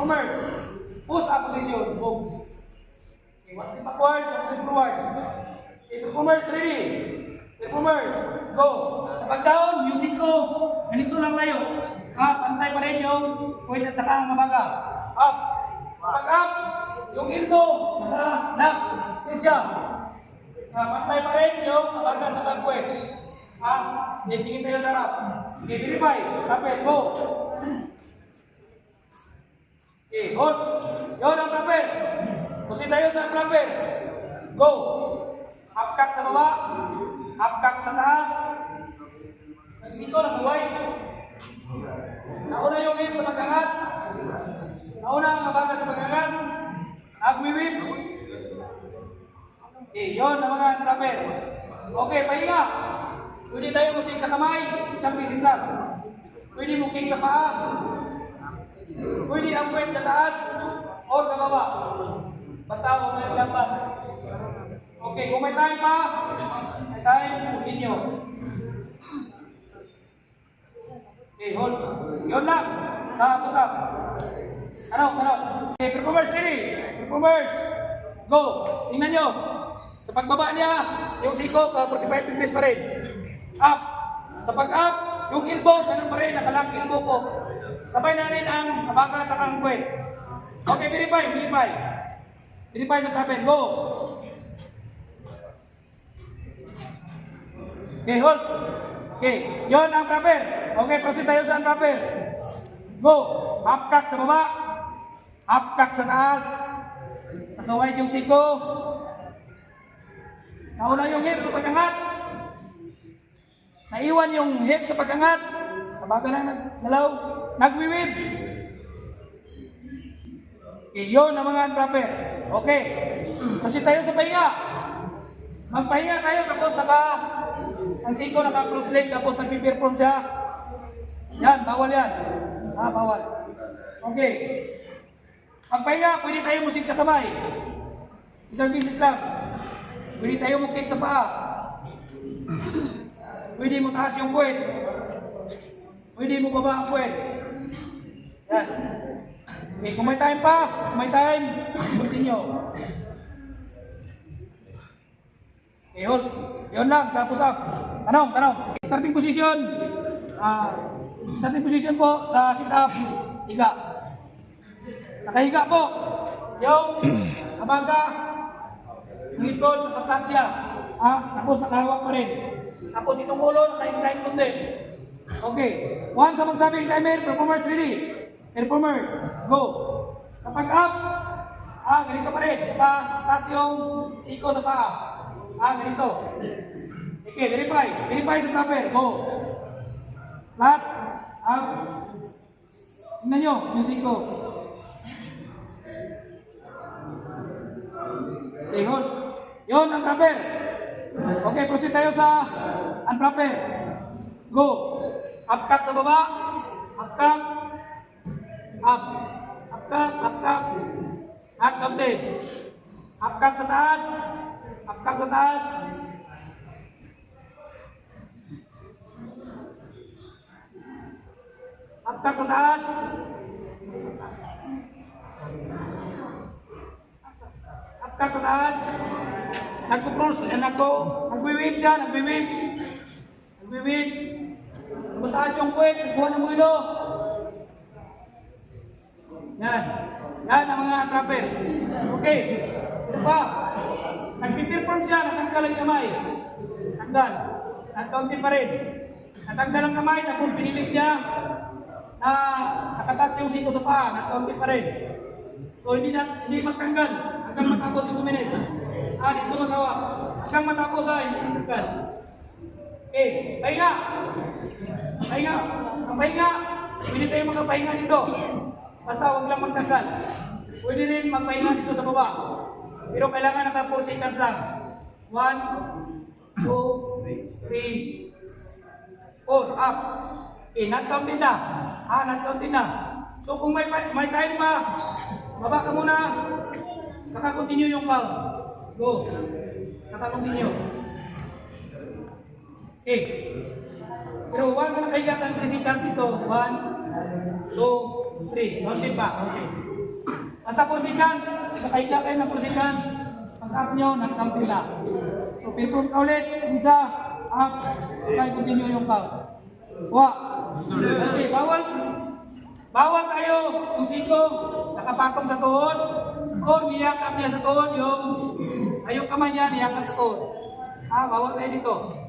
Performers. Push up position. Move. Okay, one step backward, one step forward. Okay, performers ready. Performers, go. Sa pag-down, music ko. Ganito lang layo. Pantay pa rin yung point at saka ang mabaga. Up. Sa pag-up, yung elbow, saka knock. Straight jump. Pantay pa rin yung mabaga sa pag-point. Tingin tayo sa harap. Okay, verify. Kapit, go. Okay, hold. Yun ang clapper. Kusin tayo sa clapper. Go. Upcock sa baba. Upcock sa taas. Nagsito ng buhay. Nauna yung hip sa pag-angat. Nauna ang abaga sa pag-angat. Agwiwip. Okay, yun ang mga clapper. Okay, pahinga. Pwede tayo musik sa kamay. Isang bisis lang. Pwede mo king sa paa. Pwede ang puwet na taas o sa baba. Basta huwag na ilambat. Okay, kung may time pa, may time, continue. Okay, hold. Yun lang. Tapos up. Ano? Okay, performers ready. Performers. Go. Tingnan nyo. Sa pagbaba niya, yung siko, 45 degrees pa rin. Up. Sa pag-up, yung elbow, ganun pa rin. Nakalang elbow ko. Sabay na rin ang abaga sa kangkwet. Okay, verify. Verify sa clapper. Go. Okay, hold. Okay, yon ang clapper. Okay, proceed tayo sa clapper. Go. Upcock sa baba. Upcock sa taas. Nakawide yung siko. Nauna yung hip sa pag-angat. Naiwan yung hip sa pag-angat. Abaga na nagalaw. Nagwiwib. Okay, yun ang mga clapper. Okay. Kasi tayo sa pahinga. Magpahinga tayo tapos ang siko naka-cross leg tapos nagpi-perform siya. Yan, bawal yan. Bawal. Okay. Magpahinga, pwede tayo musik sa kamay. Isang bisis lang. Pwede tayo mukik sa paa. Pwede mo taas yung puwet. Pwede mo baba ang puwet. Yan. Okay, kung may time pa, continue. Okay, hold. Yun lang, sa push-up. Tanong. Starting position. Starting position po sa sit-up. Higa. Nakahiga po. Yung abaga, ang likod, naka-flat siya. Tapos nakahawak pa rin. Tapos itong ulo, naka-incline din. Okay. Once sa magsabing timer, performers ready. Performers, go. Sa pag-up, ganito pa rin. Touch yung siko sa paa. Ganito. Okay, verify. Verify sa clapper. Go. Flat. Up. Tingnan nyo, yung siko. Okay, hold. Yun ang clapper. Okay, proceed tayo sa unflapper. Go. Upcock sa baba. Upcock. Up. Upcock. Upcock din. Upcock sa taas. Upcock sa taas. Upcock sa taas. Upcock sa taas. Nagpo-cross. Nagwi-wave siya. Nagwi-wave. Mataas yung puwet. Buwan ng mulo. Yan. Yan ang mga clapper. Okay. Isa pa. Nagpi-perform siya. Natanggal ang kamay. Tanggal. Nagkaunti pa rin. Natanggal ang kamay. Tapos pinilip niya na nakatouch yung siko sa paa. Nagkaunti pa rin. So hindi magtanggal. Hanggang matapos 2 minutes. Dito magawa. Hanggang matapos ay natanggal. Okay. Pahinga. Ang pahinga. Pwede tayo magpahinga dito. Basta huwag lang magtanggal. Pwede rin magpahinga dito sa baba. Pero kailangan naka 4 seconds lang. 1, 2, 3, 4. Up. Okay, not counting na. Not counting na. So kung may time pa, baba ka muna. Saka continue yung count. Go. Saka continue. Okay. Pero once na kayo ng 3 seconds dito. 1, 2, 3. Counting pa. Okay. Nasa 4 seconds. Nakahiga kayo ng 4 seconds. Pag-up nyo, nag-count na. So, perform ka ulit. Isa, up. Okay, continue yung count. Okay, bawal kayo kung sino nakapakong sa tuhod o niyakap niya sa tuhod yung kamay niya niyakap sa tuhod. Bawal tayo dito.